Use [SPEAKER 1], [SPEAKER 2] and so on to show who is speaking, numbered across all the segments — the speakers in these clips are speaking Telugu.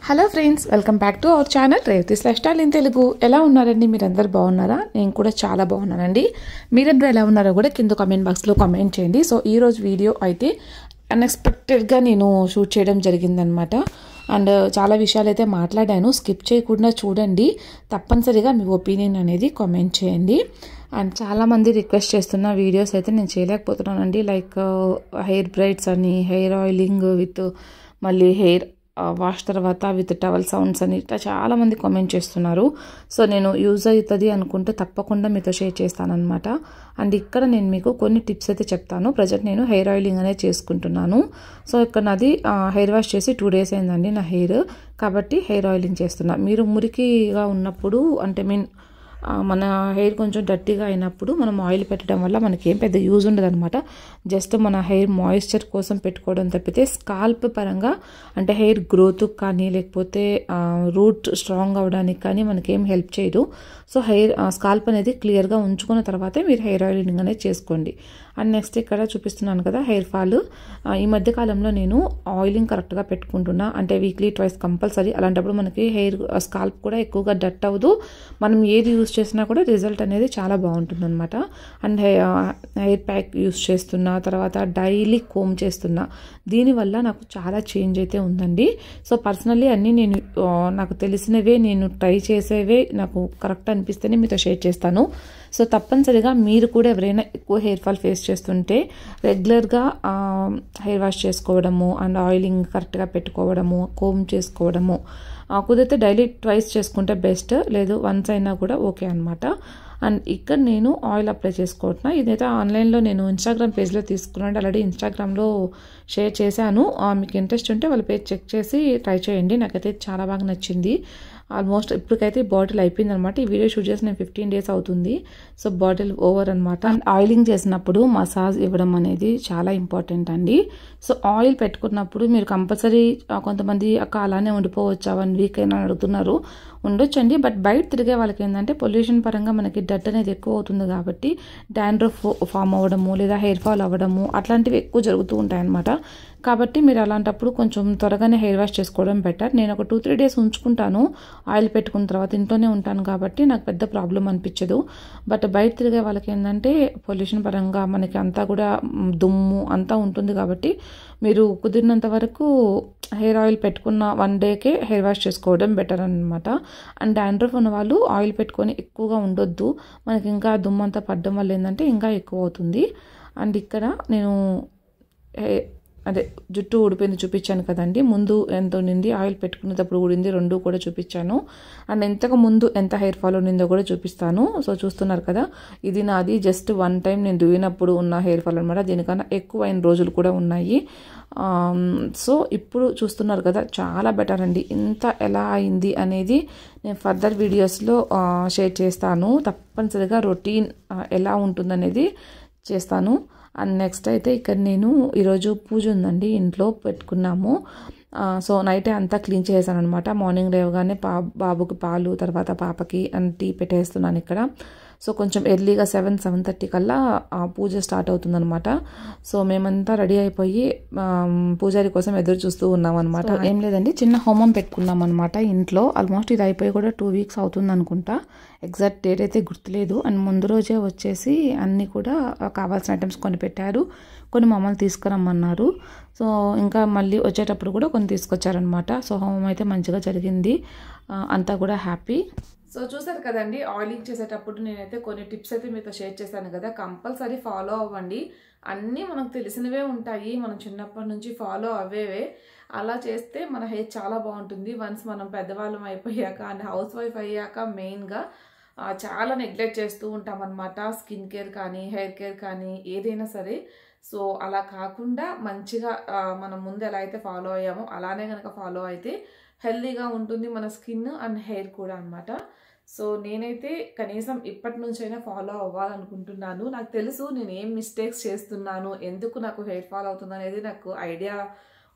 [SPEAKER 1] Hello friends, welcome back to our channel Revathi's life style in Telugu. ఎలా ఉన్నారండి? మీరందరూ బాగున్నారా? నేను కూడా చాలా బాగున్నానండి. మీరందరూ ఎలా ఉన్నారో కూడా కింద కామెంట్ బాక్స్లో కామెంట్ చేయండి. సో ఈరోజు వీడియో అయితే అన్ఎక్స్పెక్టెడ్గా నేను షూట్ చేయడం జరిగిందనమాట. అండ్ చాలా విషయాలు అయితే మాట్లాడాను. స్కిప్ చేయకుండా చూడండి. తప్పనిసరిగా మీ ఒపీనియన్ అనేది కామెంట్ చేయండి. అండ్ చాలామంది రిక్వెస్ట్ చేస్తున్న వీడియోస్ అయితే నేను చేయలేకపోతున్నానండి. లైక్ హెయిర్ బ్రైడ్స్ అని, హెయిర్ ఆయిలింగ్ విత్ మళ్ళీ హెయిర్ వాష్ తర్వాత విత్ టవల్ సౌండ్స్ అని ఇట్లా చాలామంది కామెంట్ చేస్తున్నారు. సో నేను యూజ్ అవుతుంది అనుకుంటే తప్పకుండా మీతో షేర్ చేస్తానన్నమాట. అండ్ ఇక్కడ నేను మీకు కొన్ని టిప్స్ అయితే చెప్తాను. ప్రజెంట్ నేను హెయిర్ ఆయిలింగ్ అనేది చేసుకుంటున్నాను. సో ఇక్కడ నాది హెయిర్ వాష్ చేసి 2 days అయిందండి నా హెయిర్. కాబట్టి హెయిర్ ఆయిలింగ్ చేస్తున్నా. మీరు మురికిగా ఉన్నప్పుడు అంటే మన హెయిర్ కొంచెం డర్టీగా అయినప్పుడు మనం ఆయిల్ పెట్టడం వల్ల మనకి ఏం పెద్ద యూజ్ ఉండదు అనమాట. జస్ట్ మన హెయిర్ మాయిశ్చర్ కోసం పెట్టుకోవడం తప్పితే స్కాల్ప్ పరంగా అంటే హెయిర్ గ్రోత్ కానీ లేకపోతే రూట్ స్ట్రాంగ్ అవడానికి కానీ మనకి ఏం హెల్ప్ చేయదు. సో స్కాల్ప్ అనేది క్లియర్గా ఉంచుకున్న తర్వాతే మీరు హెయిర్ ఆయిలింగ్ అనేది చేసుకోండి. అండ్ నెక్స్ట్ ఇక్కడ చూపిస్తున్నాను కదా హెయిర్ ఫాల్. ఈ మధ్య కాలంలో నేను ఆయిలింగ్ కరెక్ట్గా పెట్టుకుంటున్నా. అంటే వీక్లీ 2 కంపల్సరీ. అలాంటప్పుడు మనకి స్కాల్ప్ కూడా ఎక్కువగా డట్ అవ్వదు. మనం ఏది యూజ్ చేసినా కూడా రిజల్ట్ అనేది చాలా బాగుంటుంది అనమాట. అండ్ హెయిర్ ప్యాక్ యూజ్ చేస్తున్నా, తర్వాత డైలీ కోమ్ చేస్తున్నా. దీనివల్ల నాకు చాలా చేంజ్ అయితే ఉందండి. సో పర్సనల్లీ అన్నీ నేను నాకు తెలిసినవే, నేను ట్రై చేసేవే నాకు కరెక్ట్ అనిపిస్తేనే మీతో షేర్ చేస్తాను. సో తప్పనిసరిగా మీరు కూడా ఎవరైనా ఎక్కువ హెయిర్ ఫాల్ ఫేస్ చేస్తుంటే రెగ్యులర్గా హెయిర్ వాష్ చేసుకోవడము అండ్ ఆయిలింగ్ కరెక్ట్గా పెట్టుకోవడము, కోమ్ చేసుకోవడము, కుదిరితే డైలీ 2 చేసుకుంటే బెస్ట్. లేదు వన్స్ అయినా కూడా ఓకే అనమాట. అండ్ ఇక్కడ నేను ఆయిల్ అప్లై చేసుకుంటున్నా. ఇదైతే ఆన్లైన్లో నేను ఇన్స్టాగ్రామ్ పేజ్లో తీసుకున్నాను. ఆల్రెడీ ఇన్స్టాగ్రామ్లో షేర్ చేశాను. మీకు ఇంట్రెస్ట్ ఉంటే వాళ్ళ పేజ్ చెక్ చేసి ట్రై చేయండి. నాకైతే చాలా బాగా నచ్చింది. ఆల్మోస్ట్ ఇప్పటికైతే బాటిల్ అయిపోయింది అనమాట. ఈ వీడియో షూట్ చేసి నేను 15 days అవుతుంది. సో బాటిల్ ఓవర్ అనమాట. అండ్ ఆయిలింగ్ చేసినప్పుడు మసాజ్ ఇవ్వడం అనేది చాలా ఇంపార్టెంట్ అండి. సో ఆయిల్ పెట్టుకున్నప్పుడు మీరు కంపల్సరీ కొంతమంది అలానే ఉండిపోవచ్చా 1 week అయినా అడుగుతున్నారు. ఉండొచ్చండి. బట్ బయట తిరిగే వాళ్ళకి ఏంటంటే పొల్యూషన్ పరంగా మనకి డట్ అనేది ఎక్కువ అవుతుంది కాబట్టి డాండ్రఫ్ ఫామ్ అవ్వడము లేదా హెయిర్ ఫాల్ అవ్వడము అట్లాంటివి ఎక్కువ జరుగుతూ ఉంటాయి అన్నమాట. కాబట్టి మీరు అలాంటప్పుడు కొంచెం త్వరగానే హెయిర్ వాష్ చేసుకోవడం బెటర్. నేను ఒక 2-3 days ఉంచుకుంటాను ఆయిల్ పెట్టుకున్న తర్వాత. ఇంట్లోనే ఉంటాను కాబట్టి నాకు పెద్ద ప్రాబ్లం అనిపించదు. బట్ బయట తిరిగే వాళ్ళకి ఏంటంటే పొల్యూషన్ పరంగా మనకి అంతా కూడా దుమ్ము అంతా ఉంటుంది కాబట్టి మీరు కుదిరినంత వరకు హెయిర్ ఆయిల్ పెట్టుకున్న 1 dayకే హెయిర్ వాష్ చేసుకోవడం బెటర్ అనమాట. అండ్ డాండ్రఫ్ ఉన్న వాళ్ళు ఆయిల్ పెట్టుకొని ఎక్కువగా ఉండొద్దు. మనకి ఇంకా దుమ్ము అంతా పడడం వల్ల ఏంటంటే ఇంకా ఎక్కువ అవుతుంది. అండ్ ఇక్కడ నేను అదే జుట్టు ఊడిపోయింది చూపించాను కదండి. ముందు ఎంత ఉండింది, ఆయిల్ పెట్టుకునేటప్పుడు ఊడింది, 2 కూడా చూపించాను. అండ్ ఇంతకు ముందు ఎంత హెయిర్ ఫాల్ ఉండిందో కూడా చూపిస్తాను. సో చూస్తున్నారు కదా, ఇది నాది జస్ట్ 1 time నేను దువ్వినప్పుడు ఉన్న హెయిర్ ఫాల్ అనమాట. దీనికన్నా ఎక్కువైన రోజులు కూడా ఉన్నాయి. సో ఇప్పుడు చూస్తున్నారు కదా, చాలా బెటర్ అండి. ఇంత ఎలా అయింది అనేది నేను ఫర్దర్ వీడియోస్లో షేర్ చేస్తాను. తప్పనిసరిగా రొటీన్ ఎలా ఉంటుందనేది చేస్తాను. అండ్ నెక్స్ట్ అయితే ఇక్కడ నేను ఈరోజు పూజ ఉందండి, ఇంట్లో పెట్టుకున్నాము. సో నైటే అంతా క్లీన్ చేసాను అనమాట. మార్నింగ్ లేవగానే బాబుకి పాలు, తర్వాత పాపకి అండ్ టీ పెట్టేస్తున్నాను ఇక్కడ. సో కొంచెం ఎర్లీగా 7-7:30 కల్లా పూజ స్టార్ట్ అవుతుందన్నమాట. సో మేమంతా రెడీ అయిపోయి పూజారి కోసం ఎదురు చూస్తూ ఉన్నాం అనమాట. ఏం లేదండి, చిన్న హోమం పెట్టుకున్నాం అనమాట ఇంట్లో. ఆల్మోస్ట్ ఇది అయిపోయి కూడా 2 weeks అవుతుంది అనుకుంటా. ఎగ్జాక్ట్ డేట్ అయితే గుర్తులేదు. అండ్ ముందు రోజే వచ్చేసి అన్నీ కూడా కావాల్సిన ఐటమ్స్ కొని పెట్టారు. కొన్ని మమ్మల్ని తీసుకురమ్మన్నారు. సో ఇంకా మళ్ళీ వచ్చేటప్పుడు కూడా కొన్ని తీసుకొచ్చారనమాట. సో హోమం అయితే మంచిగా జరిగింది. అంతా కూడా హ్యాపీ. సో చూసారు కదండి, ఆయిలింగ్ చేసేటప్పుడు నేనైతే కొన్ని టిప్స్ అయితే మీతో షేర్ చేశాను కదా. కంపల్సరీ ఫాలో అవ్వండి. అన్నీ మనకు తెలిసినవే ఉంటాయి, మనం చిన్నప్పటి నుంచి ఫాలో అవ్వేవే. అలా చేస్తే మన హెయిర్ చాలా బాగుంటుంది. వన్స్ మనం పెద్దవాళ్ళం అయిపోయాక అండ్ హౌస్ వైఫ్ అయ్యాక మెయిన్గా చాలా నెగ్లెక్ట్ చేస్తూ ఉంటాం అనమాట. స్కిన్ కేర్ కానీ హెయిర్ కేర్ కానీ ఏదైనా సరే. సో అలా కాకుండా మంచిగా మనం ముందు ఎలా అయితే ఫాలో అయ్యామో అలానే కనుక ఫాలో అయితే హెల్దీగా ఉంటుంది మన స్కిన్ అండ్ హెయిర్ కూడా అనమాట. సో నేనైతే కనీసం ఇప్పటి నుంచైనా ఫాలో అవ్వాలనుకుంటున్నాను. నాకు తెలుసు నేను ఏం మిస్టేక్స్ చేస్తున్నాను, ఎందుకు నాకు హెయిర్ ఫాల్ అవుతుంది అనేది నాకు ఐడియా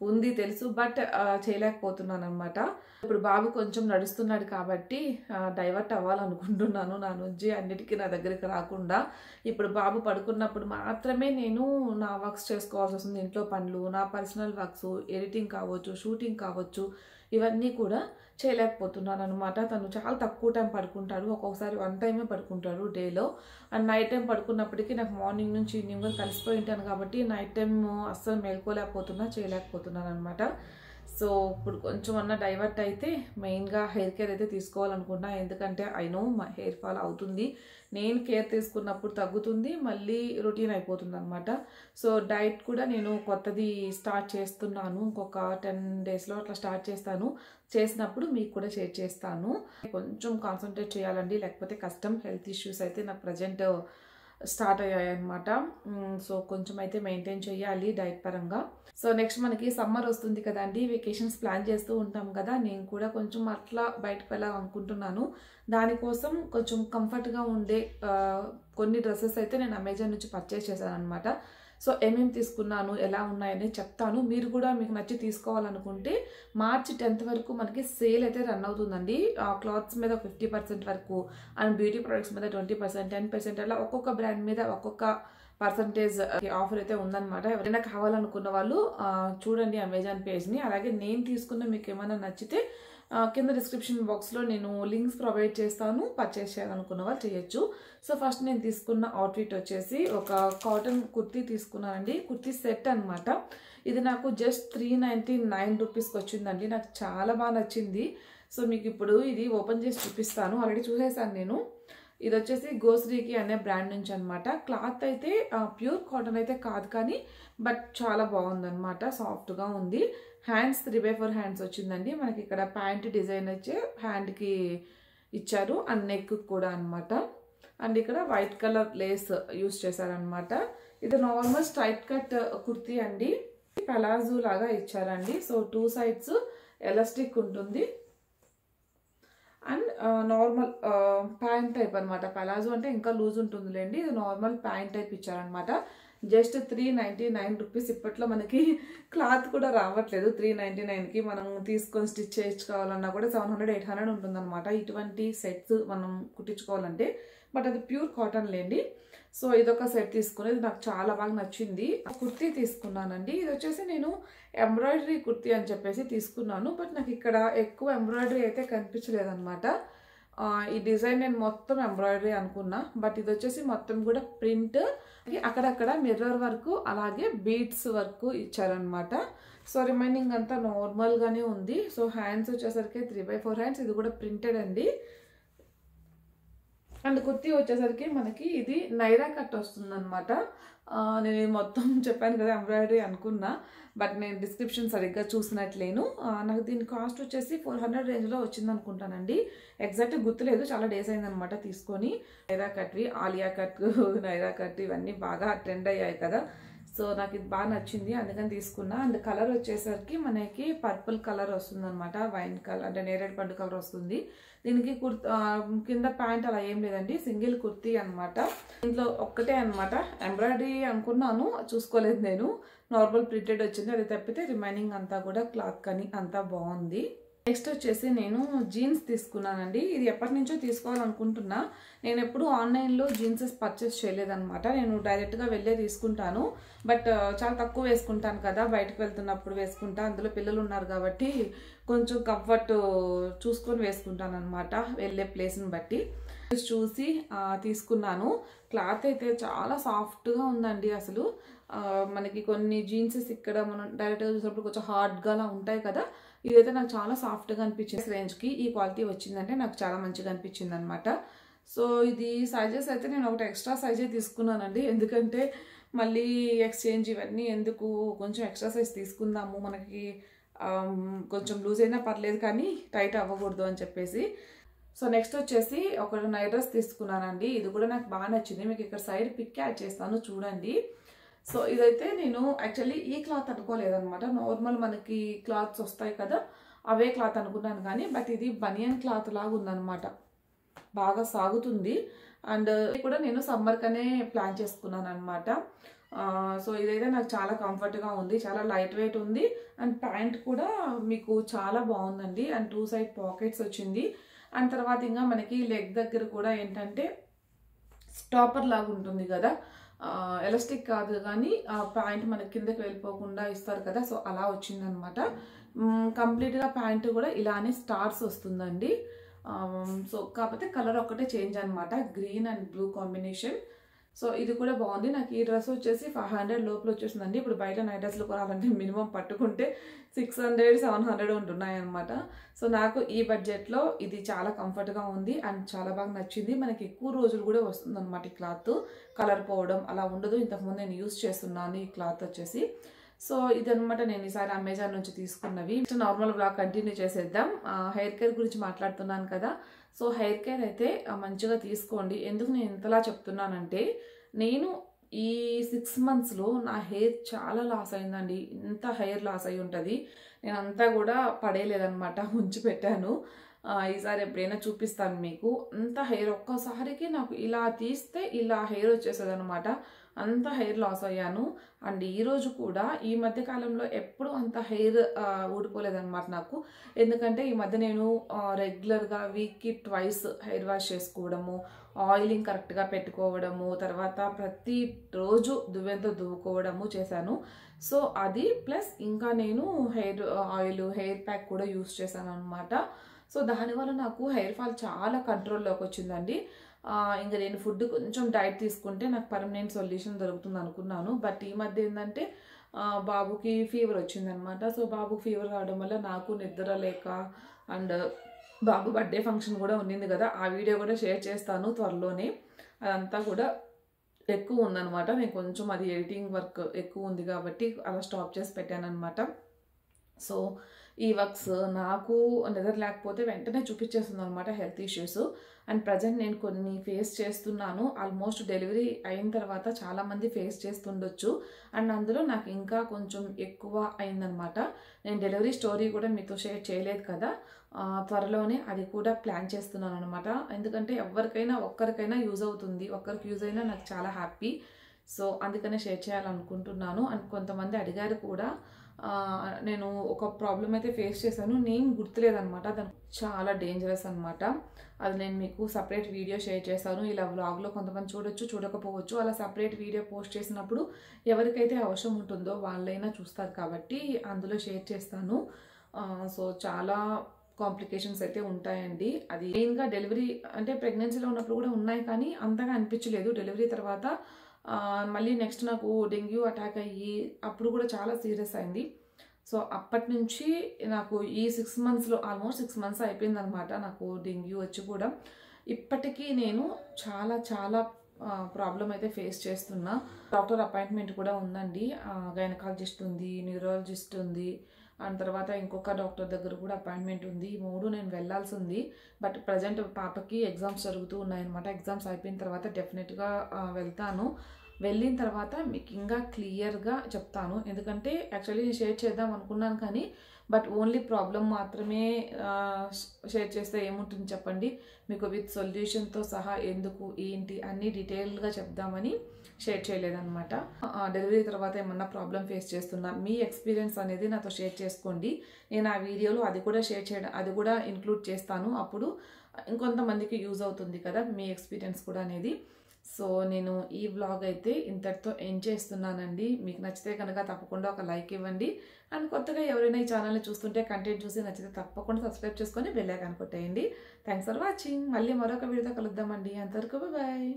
[SPEAKER 1] ఉంది, తెలుసు. బట్ చేయలేకపోతున్నాను అనమాట. ఇప్పుడు బాబు కొంచెం నడుస్తున్నాడు కాబట్టి డైవర్ట్ అవ్వాలనుకుంటున్నాను నా నుంచి అన్నిటికీ నా దగ్గరికి రాకుండా. ఇప్పుడు బాబు పడుకున్నప్పుడు మాత్రమే నేను నా వర్క్స్ చేసుకోవాల్సి వస్తుంది. ఇంట్లో పనులు, నా పర్సనల్ వర్క్స్, ఎడిటింగ్ కావచ్చు, షూటింగ్ కావచ్చు, ఇవన్నీ కూడా చేయలేకపోతున్నాను అనమాట. తను చాలా తక్కువ టైం పడుకుంటాడు, ఒక్కొక్కసారి 1 టైమే పడుకుంటాడు డేలో. అండ్ నైట్ టైం పడుకున్నప్పటికీ నాకు మార్నింగ్ నుంచి ఈవినింగ్ వరకు కలిసిపోయి ఉంటాను కాబట్టి నైట్ టైం అస్సలు మేల్కోలేకపోతున్నా, చేయలేకపోతున్నాను అనమాట. సో ఇప్పుడు కొంచెం అన్న డైవర్ట్ అయితే మెయిన్గా హెయిర్ కేర్ అయితే తీసుకోవాలనుకున్నా. ఎందుకంటే ఐ నో మా హెయిర్ ఫాల్ అవుతుంది, నేను కేర్ తీసుకున్నప్పుడు తగ్గుతుంది, మళ్ళీ రొటీన్ అయిపోతుంది అనమాట. సో డైట్ కూడా నేను కొత్తది స్టార్ట్ చేస్తున్నాను, ఇంకొక 10 డేస్లో అట్లా స్టార్ట్ చేస్తాను. చేసినప్పుడు మీకు కూడా షేర్ చేస్తాను. కొంచెం కాన్సన్ట్రేట్ చేయాలండి, లేకపోతే కష్టం. హెల్త్ ఇష్యూస్ అయితే నాకు ప్రజెంట్ స్టార్ట్ అయ్యాయి అనమాట. సో కొంచెం అయితే మెయింటైన్ చేయాలి డైట్ పరంగా. సో నెక్స్ట్ మనకి సమ్మర్ వస్తుంది కదండి, వెకేషన్స్ ప్లాన్ చేస్తూ ఉంటాం కదా. నేను కూడా కొంచెం అట్లా బయటకు వెళ్ళాలనుకుంటున్నాను. దానికోసం కొంచెం కంఫర్ట్గా ఉండే కొన్ని డ్రెస్సెస్ అయితే నేను అమెజాన్ నుంచి పర్చేస్ చేశాను అనమాట. సో ఏమేమి తీసుకున్నాను, ఎలా ఉన్నాయని చెప్తాను. మీరు కూడా మీకు నచ్చి తీసుకోవాలనుకుంటే మార్చి 10th వరకు మనకి సేల్ అయితే రన్ అవుతుందండి. క్లాత్స్ మీద 50% వరకు, అండ్ బ్యూటీ ప్రొడక్ట్స్ మీద 20%, 10% అలా ఒక్కొక్క బ్రాండ్ మీద ఒక్కొక్క పర్సంటేజ్ ఆఫర్ అయితే ఉందన్నమాట. ఎవరైనా కావాలనుకున్న వాళ్ళు చూడండి అమెజాన్ పేజ్ని. అలాగే నేను తీసుకున్న మీకు ఏమైనా నచ్చితే కింద డిస్క్రిప్షన్ బాక్స్లో నేను లింక్స్ ప్రొవైడ్ చేస్తాను, పర్చేస్ చేయాలనుకున్న వాళ్ళు చేయొచ్చు. సో ఫస్ట్ నేను తీసుకున్న అవుట్ఫిట్ వచ్చేసి ఒక కాటన్ కుర్తీ తీసుకున్నానండి. కుర్తీ సెట్ అనమాట. ఇది నాకు జస్ట్ 399 రూపీస్కి వచ్చిందండి. నాకు చాలా బాగా నచ్చింది. సో మీకు ఇప్పుడు ఇది ఓపెన్ చేసి చూపిస్తాను. ఆల్రెడీ చూసేసాను నేను. ఇది వచ్చేసి గోశ్రీకి అనే బ్రాండ్ నుంచి అనమాట. క్లాత్ అయితే ప్యూర్ కాటన్ అయితే కాదు, కానీ బట్ చాలా బాగుందన్నమాట, సాఫ్ట్గా ఉంది. హ్యాండ్స్ 3/4 హ్యాండ్స్ వచ్చిందండి. మనకి ఇక్కడ ప్యాంట్ డిజైన్ వచ్చి హ్యాండ్కి ఇచ్చారు, అండ్ నెక్ కూడా అనమాట. అండ్ ఇక్కడ వైట్ కలర్ లేస్ యూస్ చేశారనమాట. ఇది నార్మల్ స్ట్రైట్ కట్ కుర్తీ అండి, పలాజో లాగా ఇచ్చారండి. సో 2 సైడ్స్ ఎలాస్టిక్ ఉంటుంది, అండ్ నార్మల్ ప్యాంట్ టైప్ అనమాట. పలాజో అంటే ఇంకా లూజ్ ఉంటుందిలేండి, ఇది నార్మల్ ప్యాంట్ టైప్ ఇచ్చారనమాట. Just 399 rupees. ఇప్పట్లో మనకి క్లాత్ కూడా రావట్లేదు 399కి. మనం తీసుకొని స్టిచ్ చేయించుకోవాలన్నా కూడా 700-800 ఉంటుందన్నమాట ఇటువంటి సెట్స్ మనం కుట్టించుకోవాలంటే. బట్ అది ప్యూర్ కాటన్ లేండి. సో ఇదొక సెట్ తీసుకునేది నాకు చాలా బాగా నచ్చింది. కుర్తీ తీసుకున్నానండి. ఇది వచ్చేసి నేను ఎంబ్రాయిడరీ కుర్తీ అని చెప్పేసి తీసుకున్నాను, బట్ నాకు ఇక్కడ ఎక్కువ ఎంబ్రాయిడరీ అయితే కనిపించలేదన్నమాట. ఈ డిజైన్ నేను మొత్తం ఎంబ్రాయిడరీ అనుకున్నా, బట్ ఇది వచ్చేసి మొత్తం కూడా ప్రింట్, అక్కడక్కడ మిర్రర్ వర్క్, అలాగే బీడ్స్ వర్క్ ఇచ్చారనమాట. సో రిమైనింగ్ అంతా నార్మల్గానే ఉంది. సో హ్యాండ్స్ వచ్చేసరికి 3/4 హ్యాండ్స్, ఇది కూడా ప్రింటెడ్ అండి. అండ్ కుర్తీ వచ్చేసరికి మనకి ఇది నైరా కట్ వస్తుంది అనమాట. నేను మొత్తం చెప్పాను కదా ఎంబ్రాయిడరీ అనుకున్నా, బట్ నేను డిస్క్రిప్షన్ సరిగ్గా చూసినట్లేను. నాకు దీని కాస్ట్ వచ్చేసి 400 రేంజ్లో వచ్చింది అనుకుంటానండి. ఎగ్జాక్ట్ గుర్తులేదు, చాలా డేస్ అయిందనమాట తీసుకొని. నైరా కట్వి, ఆలియా కట్, నైరా కట్ ఇవన్నీ బాగా ట్రెండ్ అయ్యాయి కదా. సో నాకు ఇది బాగా నచ్చింది, అందుకని తీసుకున్నా. అండ్ కలర్ వచ్చేసరికి మనకి పర్పుల్ కలర్ వస్తుంది అనమాట, వైన్ కలర్ అంటే నేరేడు పండు కలర్ వస్తుంది. దీనికి కింద ప్యాంట్ అలా ఏం లేదండి, సింగిల్ కుర్తీ అనమాట. దీంట్లో ఒక్కటే అనమాట ఎంబ్రాయిడరీ అనుకున్నాను, చూసుకోలేదు నేను. నార్మల్ ప్రింటెడ్ వచ్చింది, అది తప్పితే రిమైనింగ్ అంతా కూడా క్లాత్ కానీ అంతా బాగుంది. నెక్స్ట్ వచ్చేసి నేను జీన్స్ తీసుకున్నానండి. ఇది ఎప్పటి నుంచో తీసుకోవాలనుకుంటున్నా. నేను ఎప్పుడు ఆన్లైన్లో జీన్సెస్ పర్చేస్ చేయలేదన్నమాట. నేను డైరెక్ట్గా వెళ్ళే తీసుకుంటాను, బట్ చాలా తక్కువ వేసుకుంటాను కదా, బయటకు వెళ్తున్నప్పుడు వేసుకుంటా. అందులో పిల్లలు ఉన్నారు కాబట్టి కొంచెం కంఫర్ట్ చూసుకొని వేసుకుంటాను అనమాట, వెళ్ళే ప్లేస్ని బట్టి చూసి తీసుకున్నాను. క్లాత్ అయితే చాలా సాఫ్ట్గా ఉందండి. అసలు మనకి కొన్ని జీన్సెస్ ఇక్కడ మనం డైరెక్ట్గా చూసినప్పుడు కొంచెం హార్డ్గా అలా ఉంటాయి కదా, ఇదైతే నాకు చాలా సాఫ్ట్గా అనిపించింది. రేంజ్కి ఈ క్వాలిటీ వచ్చిందంటే నాకు చాలా మంచిగా అనిపించింది అనమాట. సో ఇది సైజెస్ అయితే నేను ఒకటి ఎక్స్ట్రా సైజే తీసుకున్నానండి, ఎందుకంటే మళ్ళీ ఎక్స్చేంజ్ ఇవన్నీ ఎందుకు, కొంచెం ఎక్స్ట్రా సైజ్ తీసుకుందాము, మనకి కొంచెం లూజ్ అయినా పర్లేదు కానీ టైట్ అవ్వకూడదు అని చెప్పేసి. సో నెక్స్ట్ వచ్చేసి ఒక నైట్ డ్రెస్ తీసుకున్నానండి. ఇది కూడా నాకు బాగా నచ్చింది, మీకు ఇక్కడ సైడ్ పిక్ యాడ్ చేస్తాను చూడండి. సో ఇదైతే నేను యాక్చువల్లీ ఈ క్లాత్ అనుకోలేదన్నమాట. నార్మల్ మనకి క్లాత్స్ వస్తాయి కదా, అవే క్లాత్ అనుకున్నాను కానీ, బట్ ఇది బనియన్ క్లాత్ లాగా ఉందన్నమాట, బాగా సాగుతుంది. అండ్ కూడా నేను సమ్మర్కనే ప్లాన్ చేసుకున్నాను అనమాట. సో ఇదైతే నాకు చాలా కంఫర్ట్గా ఉంది, చాలా లైట్ వెయిట్ ఉంది. అండ్ ప్యాంట్ కూడా మీకు చాలా బాగుందండి. అండ్ 2 సైడ్ పాకెట్స్ వచ్చింది. అండ్ తర్వాత ఇంకా మనకి లెగ్ దగ్గర కూడా ఏంటంటే స్టాపర్ లాగా ఉంటుంది కదా, ఎలాస్టిక్ కాదు కానీ ప్యాంట్ మనకి కిందకి వెళ్ళిపోకుండా ఇస్తారు కదా, సో అలా వచ్చిందనమాట. కంప్లీట్గా ప్యాంటు కూడా ఇలానే స్టార్స్ వస్తుందండి. సో కాకపోతే కలర్ ఒక్కటే చేంజ్ అనమాట, green and blue combination. So ఇది కూడా బాగుంది. నాకు ఈ డ్రెస్ వచ్చేసి 500 లోపల వచ్చేసిందండి. ఇప్పుడు బయట నైట్ డ్రెస్లు కొనాలంటే మినిమం పట్టుకుంటే 600-700 ఉంటున్నాయి అనమాట. సో నాకు ఈ బడ్జెట్లో ఇది చాలా కంఫర్ట్గా ఉంది అండ్ చాలా బాగా నచ్చింది. మనకి ఎక్కువ రోజులు కూడా వస్తుంది అనమాట. ఈ క్లాత్ కలర్ పోవడం అలా ఉండదు. ఇంతకుముందు నేను యూజ్ చేస్తున్నాను ఈ క్లాత్ వచ్చేసి. సో ఇదనమాట నేను ఈసారి అమెజాన్ నుంచి తీసుకున్నవి. నార్మల్ బ్లాగ్ కంటిన్యూ చేసేద్దాం. హెయిర్ కేర్ గురించి మాట్లాడుతున్నాను కదా. సో హెయిర్ కేర్ అయితే మంచిగా తీసుకోండి. ఎందుకు నేను ఇంతలా చెప్తున్నానంటే, నేను ఈ 6 monthsలో నా హెయిర్ చాలా లాస్ అయిందండి. ఇంత హెయిర్ లాస్ అయి ఉంటుంది. నేను అంతా కూడా పడేయలేదనమాట, ఉంచి పెట్టాను. ఈసారి ఎప్పుడైనా చూపిస్తాను మీకు. అంత హెయిర్ ఒక్కసారికి నాకు ఇలా తీస్తే ఇలా హెయిర్ వచ్చేసేది అనమాట. అంత హెయిర్ లాస్ అయ్యాను. అండ్ ఈరోజు కూడా ఈ మధ్య కాలంలో ఎప్పుడు అంత హెయిర్ ఊడిపోలేదన్నమాట నాకు. ఎందుకంటే ఈ మధ్య నేను రెగ్యులర్గా వీక్కి ట్వైస్ హెయిర్ వాష్ చేసుకోవడము, ఆయిలింగ్ కరెక్ట్గా పెట్టుకోవడము, తర్వాత ప్రతిరోజు దువ్వెంతో దువ్వుకోవడము చేశాను. సో అది ప్లస్ ఇంకా నేను హెయిర్ ఆయిల్, హెయిర్ ప్యాక్ కూడా యూస్ చేశాను అనమాట. సో దానివల్ల నాకు హెయిర్ ఫాల్ చాలా కంట్రోల్లోకి వచ్చిందండి. ఇంకా నేను ఫుడ్ కొంచెం డైట్ తీసుకుంటే నాకు పర్మనెంట్ సొల్యూషన్ దొరుకుతుంది అనుకున్నాను. బట్ ఈ మధ్య ఏంటంటే బాబుకి ఫీవర్ వచ్చిందనమాట. సో బాబుకి ఫీవర్ రావడం వల్ల నాకు నిద్ర లేక, అండ్ బాబు బర్త్డే ఫంక్షన్ కూడా ఉన్నింది కదా, ఆ వీడియో కూడా షేర్ చేస్తాను త్వరలోనే. అదంతా కూడా ఎక్కువ ఉందనమాట. నేను కొంచెం అది ఎడిటింగ్ వర్క్ ఎక్కువ ఉంది కాబట్టి అలా స్టాప్ చేసి పెట్టాను అనమాట. సో ఈ వర్క్స్ నాకు నిద్ర లేకపోతే వెంటనే చూపించేస్తుంది అనమాట హెల్త్ ఇష్యూస్. అండ్ ప్రజెంట్ నేను కొన్ని ఫేస్ చేస్తున్నాను. ఆల్మోస్ట్ డెలివరీ అయిన తర్వాత చాలామంది ఫేస్ చేస్తుండొచ్చు. అండ్ అందులో నాకు ఇంకా కొంచెం ఎక్కువ అయిందనమాట. నేను డెలివరీ స్టోరీ కూడా మీతో షేర్ చేయలేదు కదా, త్వరలోనే అది కూడా ప్లాన్ చేస్తున్నాను అనమాట. ఎందుకంటే ఎవరికైనా ఒక్కరికైనా యూజ్ అవుతుంది, ఒక్కరికి యూజ్ అయినా నాకు చాలా హ్యాపీ. సో అందుకనే షేర్ చేయాలనుకుంటున్నాను. అండ్ కొంతమంది అడిగారు కూడా. నేను ఒక ప్రాబ్లం అయితే ఫేస్ చేశాను, నేను గుర్తులేదనమాట. దానికి చాలా డేంజరస్ అనమాట. అది నేను మీకు సపరేట్ వీడియో షేర్ చేస్తాను. ఇలా వ్లాగ్లో కొంతమంది చూడొచ్చు, చూడకపోవచ్చు. అలా సపరేట్ వీడియో పోస్ట్ చేసినప్పుడు ఎవరికైతే అవసరం ఉంటుందో వాళ్ళైనా చూస్తారు కాబట్టి అందులో షేర్ చేస్తాను. సో చాలా కాంప్లికేషన్స్ అయితే ఉంటాయండి. అది మెయిన్గా డెలివరీ అంటే ప్రెగ్నెన్సీలో ఉన్నప్పుడు కూడా ఉన్నాయి, కానీ అంతగా అనిపించలేదు. డెలివరీ తర్వాత మళ్ళీ నెక్స్ట్ నాకు డెంగ్యూ అటాక్ అయ్యి అప్పుడు కూడా చాలా సీరియస్ అయింది. సో అప్పటి నుంచి నాకు ఈ 6 monthsలో ఆల్మోస్ట్ 6 months అయిపోయిందనమాట నాకు డెంగ్యూ వచ్చి కూడా. ఇప్పటికీ నేను చాలా చాలా ప్రాబ్లం అయితే ఫేస్ చేస్తున్నా. డాక్టర్ అపాయింట్మెంట్ కూడా ఉందండి. గైనకాలజిస్ట్ ఉంది, న్యూరాలజిస్ట్ ఉంది, అండ్ తర్వాత ఇంకొక డాక్టర్ దగ్గర కూడా అపాయింట్మెంట్ ఉంది. ఈ 3 నేను వెళ్ళాల్సి ఉంది. బట్ ప్రజెంట్ పాపకి ఎగ్జామ్స్ జరుగుతూ ఉన్నాయన్నమాట. ఎగ్జామ్స్ అయిపోయిన తర్వాత డెఫినెట్గా వెళ్తాను. వెళ్ళిన తర్వాత మీకు ఇంకా క్లియర్గా చెప్తాను. ఎందుకంటే యాక్చువల్లీ నేను షేర్ చేద్దాం అనుకున్నాను, కానీ బట్ ఓన్లీ ప్రాబ్లం మాత్రమే షేర్ చేస్తే ఏముంటుంది చెప్పండి. మీకు విత్ సొల్యూషన్తో సహా ఎందుకు ఏంటి అన్నీ డీటెయిల్గా చెప్దామని షేర్ చేయలేదన్నమాట. డెలివరీ తర్వాత ఏమన్నా ప్రాబ్లం ఫేస్ చేస్తున్నా మీ ఎక్స్పీరియన్స్ అనేది నాతో షేర్ చేసుకోండి. నేను ఆ వీడియోలో అది కూడా షేర్ చేయడం, అది కూడా ఇంక్లూడ్ చేస్తాను. అప్పుడు ఇంకొంతమందికి యూజ్ అవుతుంది కదా మీ ఎక్స్పీరియన్స్ కూడా అనేది. సో నేను ఈ వ్లాగ్ అయితే ఇంతటితో ఎండ్ చేస్తున్నానండి. మీకు నచ్చితే కనుక తప్పకుండా ఒక లైక్ ఇవ్వండి. అండ్ కొత్తగా ఎవరైనా ఈ ఛానల్ని చూస్తుంటే కంటెంట్ చూసి నచ్చితే తప్పకుండా సబ్స్క్రైబ్ చేసుకొని బెల్ ఐకాన్ కొట్టేయండి. Thanks for watching. మళ్ళీ మరొక వీడియోతో కలుద్దామండి. అంతవరకు బాయ్.